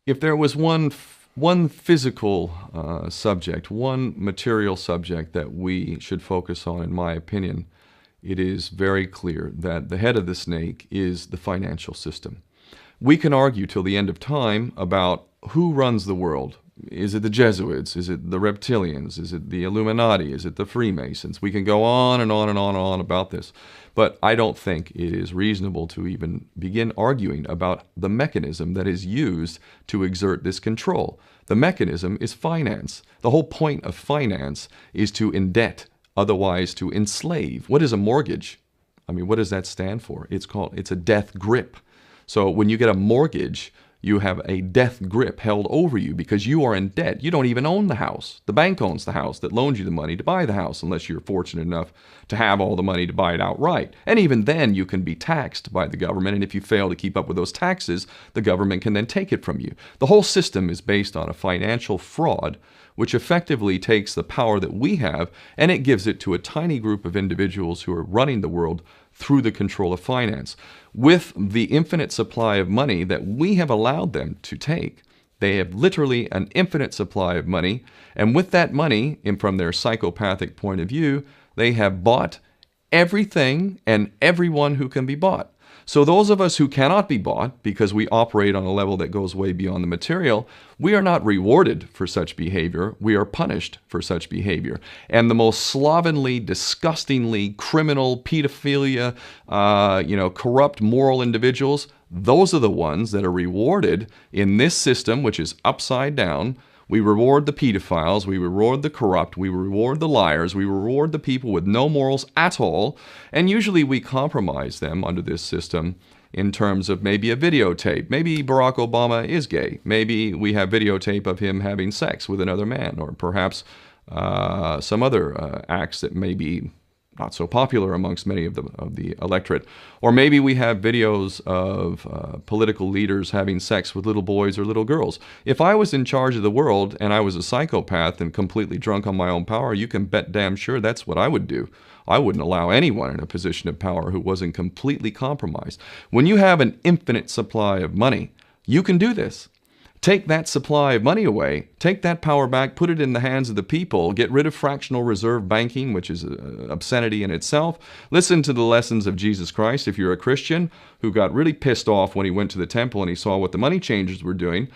If there was one physical subject, one material subject that we should focus on, in my opinion, it is very clear that the head of the snake is the financial system. We can argue till the end of time about who runs the world. Is it the Jesuits? Is it the reptilians? Is it the Illuminati? Is it the Freemasons? We can go on and on and on and on about this. But I don't think it is reasonable to even begin arguing about the mechanism that is used to exert this control. The mechanism is finance. The whole point of finance is to indebt, otherwise to enslave. What is a mortgage? I mean, what does that stand for? It's a death grip. So when you get a mortgage, you have a death grip held over you because you are in debt. You don't even own the house. The bank owns the house that loans you the money to buy the house, unless you're fortunate enough to have all the money to buy it outright. And even then, you can be taxed by the government, and if you fail to keep up with those taxes, the government can then take it from you. The whole system is based on a financial fraud, which effectively takes the power that we have and it gives it to a tiny group of individuals who are running the world through the control of finance. With the infinite supply of money that we have allowed them to take, they have literally an infinite supply of money, and with that money, and from their psychopathic point of view, they have bought everything and everyone who can be bought. So those of us who cannot be bought, because we operate on a level that goes way beyond the material, we are not rewarded for such behavior. We are punished for such behavior. And the most slovenly, disgustingly criminal, pedophilia, corrupt moral individuals, those are the ones that are rewarded in this system, which is upside down. We reward the pedophiles, we reward the corrupt, we reward the liars, we reward the people with no morals at all, and usually we compromise them under this system in terms of maybe a videotape. Maybe Barack Obama is gay. The we have videotape of him having sex with another man, or perhaps some other acts that may be not so popular amongst many of the electorate. Or maybe we have videos of political leaders having sex with little boys or little girls. If I was in charge of the world and I was a psychopath and completely drunk on my own power, you can bet damn sure that's what I would do. I wouldn't allow anyone in a position of power who wasn't completely compromised. When you have an infinite supply of money, you can do this. Take that supply of money away, take that power back, put it in the hands of the people, get rid of fractional reserve banking, which is an obscenity in itself. Listen to the lessons of Jesus Christ. If you're a Christian who got really pissed off when he went to the temple and he saw what the money changers were doing,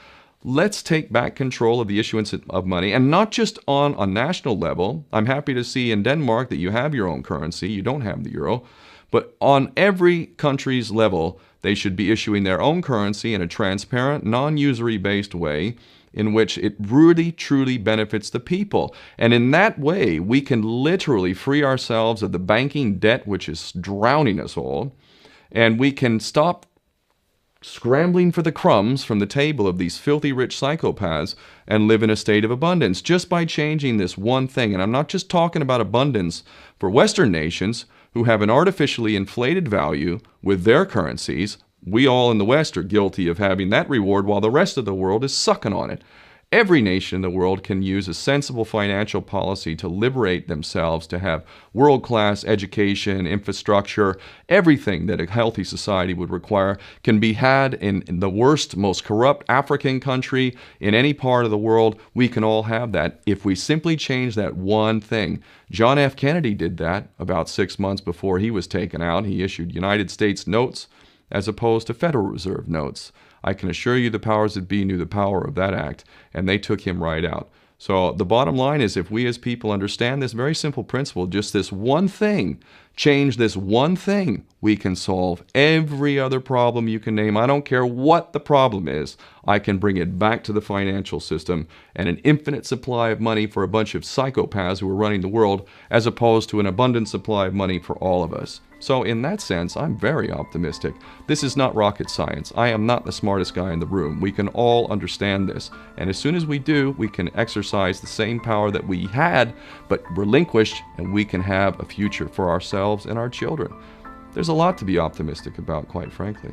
let's take back control of the issuance of money, and not just on a national level. I'm happy to see in Denmark that you have your own currency. You don't have the euro. But on every country's level, they should be issuing their own currency in a transparent, non-usury based way in which it really, truly benefits the people. And in that way, we can literally free ourselves of the banking debt which is drowning us all, and we can stop scrambling for the crumbs from the table of these filthy rich psychopaths and live in a state of abundance just by changing this one thing. And I'm not just talking about abundance for Western nations who have an artificially inflated value with their currencies. We all in the West are guilty of having that reward while the rest of the world is sucking on it. Every nation in the world can use a sensible financial policy to liberate themselves, to have world-class education, infrastructure. Everything that a healthy society would require can be had in the worst, most corrupt African country in any part of the world. We can all have that if we simply change that one thing. John F. Kennedy did that about 6 months before he was taken out. He issued United States notes as opposed to Federal Reserve notes. I can assure you the powers that be knew the power of that act, and they took him right out. So the bottom line is, if we as people understand this very simple principle, just this one thing, change this one thing, we can solve every other problem you can name. I don't care what the problem is. I can bring it back to the financial system and an infinite supply of money for a bunch of psychopaths who are running the world, as opposed to an abundant supply of money for all of us. So in that sense, I'm very optimistic. This is not rocket science. I am not the smartest guy in the room. We can all understand this. And as soon as we do, we can exercise the same power that we had, but relinquished, and we can have a future for ourselves and our children. There's a lot to be optimistic about, quite frankly.